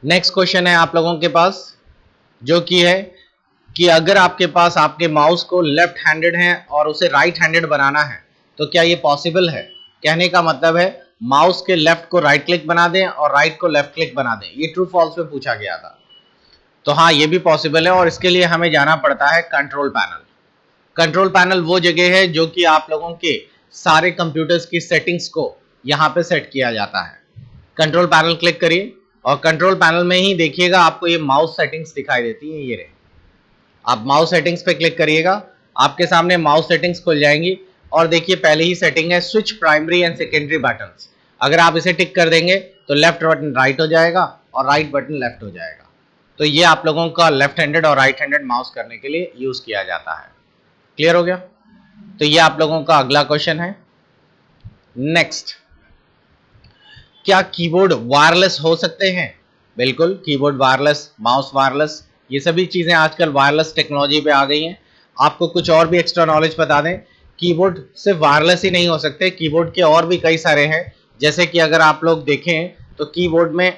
Next question है आप लोगों के पास, जो कि है कि अगर आपके पास आपके माउस को लेफ्ट हैंडेड है और उसे राइट हैंडेड बनाना है तो क्या ये पॉसिबल है? कहने का मतलब है माउस के लेफ्ट को राइट क्लिक बना दें और राइट को लेफ्ट क्लिक बना दें। ये ट्रू फॉल्स में पूछा गया था। तो हाँ, ये भी पॉसिबल है और इसके लिए हमें जाना पड़ता है कंट्रोल पैनल। कंट्रोल पैनल वो जगह है जो कि आप लोगों के सारे कंप्यूटर्स की सेटिंग्स को यहाँ पे सेट किया जाता है। कंट्रोल पैनल क्लिक करिए और कंट्रोल पैनल में ही देखिएगा आपको ये माउस सेटिंग्स दिखाई देती है। ये रहे, आप माउस सेटिंग्स पे क्लिक करिएगा, आपके सामने माउस सेटिंग्स खुल जाएंगी और देखिए पहले ही सेटिंग है switch primary and secondary buttons. अगर आप इसे टिक कर देंगे तो लेफ्ट बटन राइट हो जाएगा और राइट बटन लेफ्ट हो जाएगा। तो ये आप लोगों का लेफ्ट हैंडेड और राइट हैंडेड माउस करने के लिए यूज किया जाता है। क्लियर हो गया? तो ये आप लोगों का अगला क्वेश्चन है। नेक्स्ट, क्या कीबोर्ड वायरलेस हो सकते हैं? बिल्कुल, कीबोर्ड वायरलेस, माउस वायरलेस, ये सभी चीजें आजकल वायरलेस टेक्नोलॉजी पे आ गई हैं। आपको कुछ और भी एक्स्ट्रा नॉलेज बता दें, कीबोर्ड सिर्फ वायरलेस ही नहीं हो सकते, कीबोर्ड के और भी कई सारे हैं। जैसे कि अगर आप लोग देखें तो कीबोर्ड में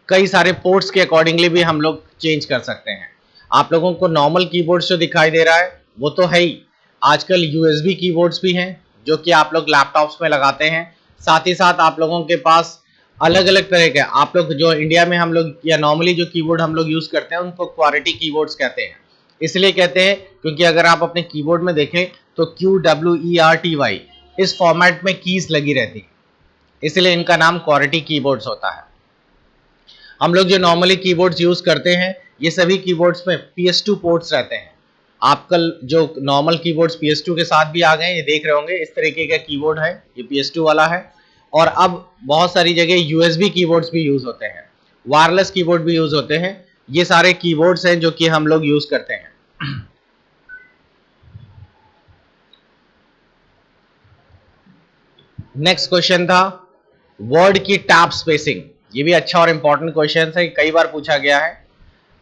कई सारे पोर्ट्स के अकॉर्डिंगली भी हम लोग चेंज कर सकते हैं। आप लोगों को नॉर्मल कीबोर्ड जो दिखाई दे रहा है वो तो है ही, आजकल यूएसबी कीबोर्ड्स भी हैं जो कि आप लोग लैपटॉप्स में लगाते हैं। साथ ही साथ आप लोगों के पास अलग अलग तरह के, आप लोग जो इंडिया में हम लोग या नॉर्मली जो कीबोर्ड हम लोग यूज करते हैं उनको क्वालिटी कीबोर्ड्स कहते हैं। इसलिए कहते हैं क्योंकि अगर आप अपने कीबोर्ड में देखें तो QWERTY इस फॉर्मेट में कीज लगी रहती है, इसलिए इनका नाम क्वालिटी कीबोर्ड्स होता है। हम लोग जो नॉर्मली कीबोर्ड्स यूज करते हैं ये सभी कीबोर्ड्स में PS2 पोर्ट्स रहते हैं। आपकल जो नॉर्मल कीबोर्ड्स PS2 के साथ भी आ गए, ये देख रहे होंगे इस तरीके का कीबोर्ड है, ये PS2 वाला है। और अब बहुत सारी जगह USB कीबोर्ड्स भी यूज होते हैं, वायरलेस कीबोर्ड भी यूज होते हैं। ये सारे कीबोर्ड्स हैं जो कि हम लोग यूज करते हैं। नेक्स्ट क्वेश्चन था वर्ड की टैब स्पेसिंग। ये भी अच्छा और इंपॉर्टेंट क्वेश्चन है, कई बार पूछा गया है।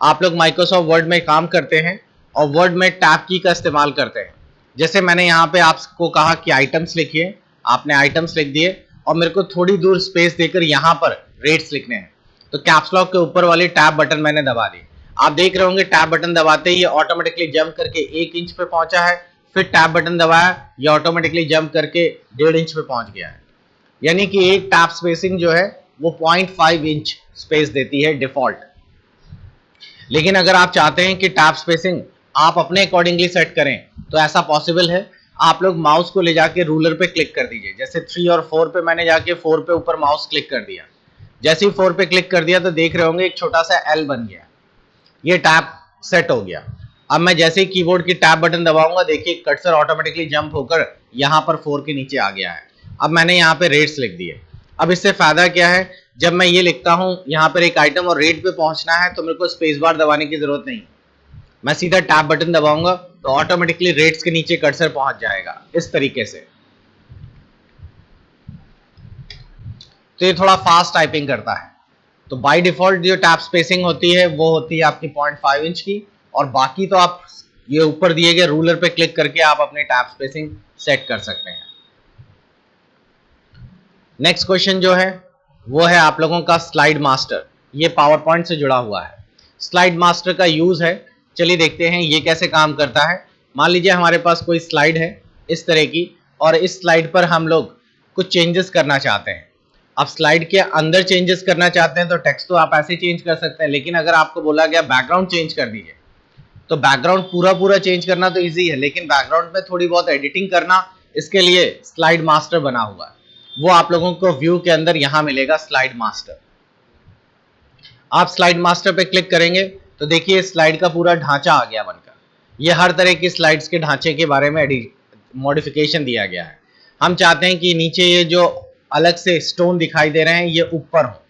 आप लोग माइक्रोसॉफ्ट वर्ड में काम करते हैं और वर्ड में टैब की का इस्तेमाल करते हैं। जैसे मैंने यहाँ पे आपको कहा कि आइटम्स लिखिए, आपने आइटम्स लिख दिए और मेरे को थोड़ी दूर स्पेस देकर यहाँ पर रेट्स लिखने हैं, तो कैप्स लॉक के ऊपर वाली टैब बटन मैंने दबा दी। आप देख रहे होंगे टैब बटन दबाते ही ये ऑटोमेटिकली जंप करके 1 इंच पे पहुंचा है, फिर टैब बटन दबाया, ये ऑटोमेटिकली जंप करके 1.5 इंच पे पहुंच गया है। यानी कि एक टैब स्पेसिंग जो है वो 0.5 इंच स्पेस देती है डिफॉल्ट। लेकिन अगर आप चाहते हैं कि टैब स्पेसिंग आप अपने अकॉर्डिंगली सेट करें तो ऐसा पॉसिबल है। आप लोग माउस को ले जाके रूलर पे क्लिक कर दीजिए, जैसे 3 और 4 पे मैंने जाके 4 पे ऊपर माउस क्लिक कर दिया। जैसे ही 4 पे क्लिक कर दिया तो देख रहे होंगे एक छोटा सा L बन गया, ये टैब सेट हो गया। अब मैं जैसे ही कीबोर्ड की टैब बटन दबाऊंगा, देखिए कर्सर ऑटोमेटिकली जंप होकर यहाँ पर 4 के नीचे आ गया है। अब मैंने यहाँ पे रेट्स लिख दिए। अब इससे फायदा क्या है, जब मैं ये लिखता हूँ यहाँ पर एक आइटम और रेट पे पहुंचना है तो मेरे को स्पेस बार दबाने की जरूरत नहीं, मैं सीधा टैब बटन दबाऊंगा तो ऑटोमेटिकली रेट्स के नीचे कर्सर पहुंच जाएगा इस तरीके से। तो ये थोड़ा फास्ट टाइपिंग करता है। तो बाय डिफॉल्ट जो टैब स्पेसिंग होती है वो होती है आपकी 0.5 इंच की, और बाकी तो आप ये ऊपर दिए गए रूलर पे क्लिक करके आप अपनी टैब स्पेसिंग सेट कर सकते हैं। नेक्स्ट क्वेश्चन जो है वो है आप लोगों का स्लाइड मास्टर। ये पावर पॉइंट से जुड़ा हुआ है। स्लाइड मास्टर का यूज है, चलिए देखते हैं ये कैसे काम करता है। मान लीजिए हमारे पास कोई स्लाइड है इस तरह की, और इस स्लाइड पर हम लोग कुछ चेंजेस करना चाहते हैं। आप स्लाइड के अंदर चेंजेस करना चाहते हैं तो टेक्स्ट तो आप ऐसे चेंज कर सकते हैं, लेकिन अगर आपको बोला गया बैकग्राउंड चेंज कर दीजिए तो बैकग्राउंड पूरा पूरा चेंज करना तो इजी है, लेकिन बैकग्राउंड में थोड़ी बहुत एडिटिंग करना, इसके लिए स्लाइड मास्टर बना हुआ है। वो आप लोगों को व्यू के अंदर यहां मिलेगा स्लाइड मास्टर। आप स्लाइड मास्टर पे क्लिक करेंगे तो देखिए स्लाइड का पूरा ढांचा आ गया बनकर। ये हर तरह की स्लाइड्स के ढांचे के बारे में मॉडिफिकेशन दिया गया है। हम चाहते हैं कि नीचे ये जो अलग से स्टोन दिखाई दे रहे हैं ये ऊपर हो,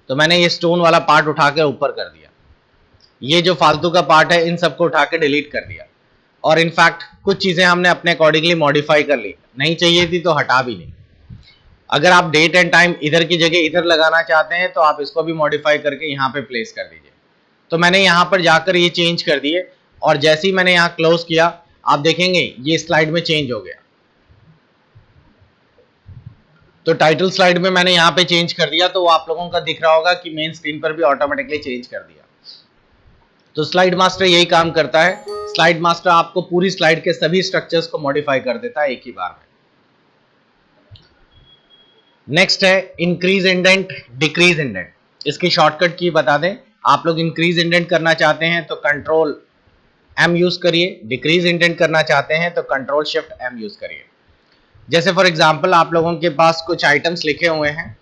तो मैंने ये स्टोन वाला पार्ट उठा के ऊपर कर दिया। ये जो फालतू का पार्ट है इन सबको उठा के डिलीट कर दिया। और इनफैक्ट कुछ चीजें हमने अपने अकॉर्डिंगली मॉडिफाई कर ली, नहीं चाहिए थी तो हटा भी नहीं। अगर आप डेट एंड टाइम इधर की जगह इधर लगाना चाहते हैं तो आप इसको भी मॉडिफाई करके यहाँ पे प्लेस कर दीजिए। तो मैंने यहाँ पर जाकर ये चेंज कर दिए, और जैसे ही मैंने यहाँ क्लोज किया आप देखेंगे ये स्लाइड में चेंज हो गया। तो टाइटल स्लाइड में मैंने यहाँ पे चेंज कर दिया, तो वो आप लोगों का दिख रहा होगा कि मेन स्क्रीन पर भी ऑटोमेटिकली चेंज कर दिया। तो स्लाइड मास्टर यही काम करता है। स्लाइड मास्टर आपको पूरी स्लाइड के सभी स्ट्रक्चर्स को मॉडिफाई कर देता है एक ही बार में। नेक्स्ट है इंक्रीज इंडेंट, डिक्रीज इंडेंट। इसकी शॉर्टकट की बता दें, आप लोग इंक्रीज इंडेंट करना चाहते हैं तो कंट्रोल M यूज करिए, डिक्रीज इंडेंट करना चाहते हैं तो कंट्रोल शिफ्ट M यूज करिए। जैसे फॉर एग्जांपल आप लोगों के पास कुछ आइटम्स लिखे हुए हैं,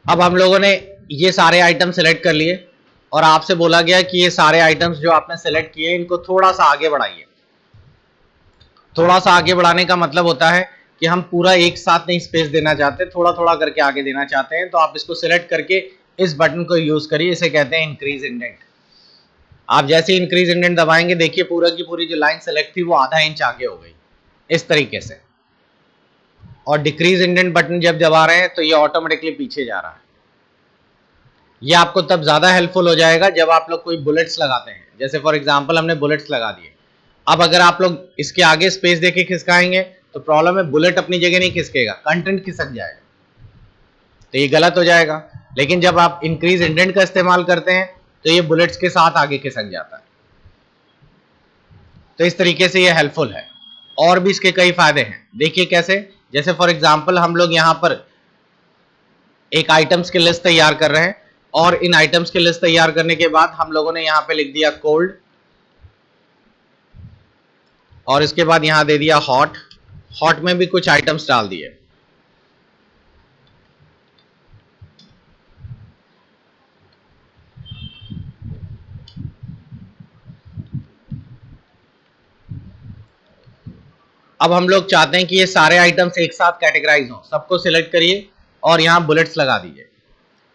अब हम लोगों ने ये सारे आइटम सेलेक्ट कर लिए और आपसे बोला गया कि ये सारे आइटम्स जो आपने सेलेक्ट किए इनको थोड़ा सा आगे बढ़ाइए। थोड़ा सा आगे बढ़ाने का मतलब होता है कि हम पूरा एक साथ नहीं स्पेस देना चाहते, थोड़ा थोड़ा करके आगे देना चाहते हैं। तो आप इसको सिलेक्ट करके इस बटन को यूज करिए, इसे कहते हैं इंक्रीज इंडेंट। आप जैसे इंक्रीज इंडेंट दबाएंगे, देखिए पूरा की पूरी जो लाइन सेलेक्ट थी वो आधा इंच आगे हो गई, इस तरीके से। और डिक्रीज इंडेंट बटन जब दबा रहे हैं तो ये ऑटोमेटिकली पीछे जा रहा है। ये आपको तब ज्यादा हेल्पफुल हो जाएगा जब आप लोग कोई बुलेट्स लगाते हैं। जैसे फॉर एग्जांपल हमने बुलेट्स लगा दिए, अब अगर आप लोग इसके आगे स्पेस देके खिसकाएंगे तो प्रॉब्लम है, बुलेट अपनी जगह नहीं खिसकेगा, कंटेंट खिसक जाएगा, तो ये गलत हो जाएगा। लेकिन जब आप इंक्रीज इंडेंट का इस्तेमाल करते हैं तो ये बुलेट्स के साथ आगे खिसक जाता है। तो इस तरीके से ये हेल्पफुल है। और भी इसके कई फायदे हैं, देखिए कैसे। जैसे फॉर एग्जांपल हम लोग यहाँ पर एक आइटम्स की लिस्ट तैयार कर रहे हैं और इन आइटम्स की लिस्ट तैयार करने के बाद हम लोगों ने यहाँ पे लिख दिया कोल्ड और इसके बाद यहाँ दे दिया हॉट। हॉट में भी कुछ आइटम्स डाल दिए। अब हम लोग चाहते हैं कि ये सारे आइटम्स एक साथ कैटेगराइज हो, सबको सिलेक्ट करिए और यहाँ बुलेट्स लगा दीजिए।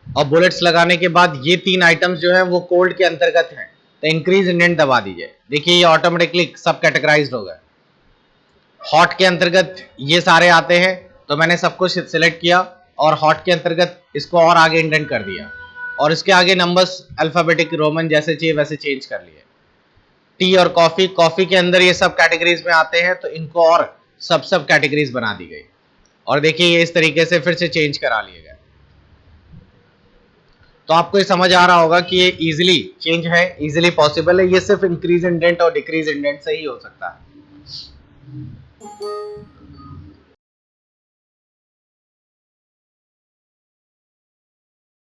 और बुलेट्स लगाने के बाद ये तीन आइटम्स जो है वो कोल्ड के अंतर्गत हैं, तो इंक्रीज इंडेंट दबा दीजिए। देखिए ये ऑटोमेटिकली सब कैटेगराइज्ड हो गए। हॉट के अंतर्गत ये सारे आते हैं, तो मैंने सबको सिलेक्ट किया और हॉट के अंतर्गत इसको और आगे इंडेंट कर दिया और इसके आगे नंबर्स अल्फाबेटिक रोमन जैसे चाहिए वैसे चेंज कर लिए। टी और कॉफी, कॉफी के अंदर ये सब कैटेगरीज में आते हैं, तो इनको और सब कैटेगरीज बना दी गई। और देखिए ये इस तरीके से फिर से चेंज करा लिए गए। तो आपको ये समझ आ रहा होगा कि ये इजीली चेंज है, इजीली पॉसिबल है। ये सिर्फ इंक्रीज इंडेंट और डिक्रीज इंडेंट से ही हो सकता है।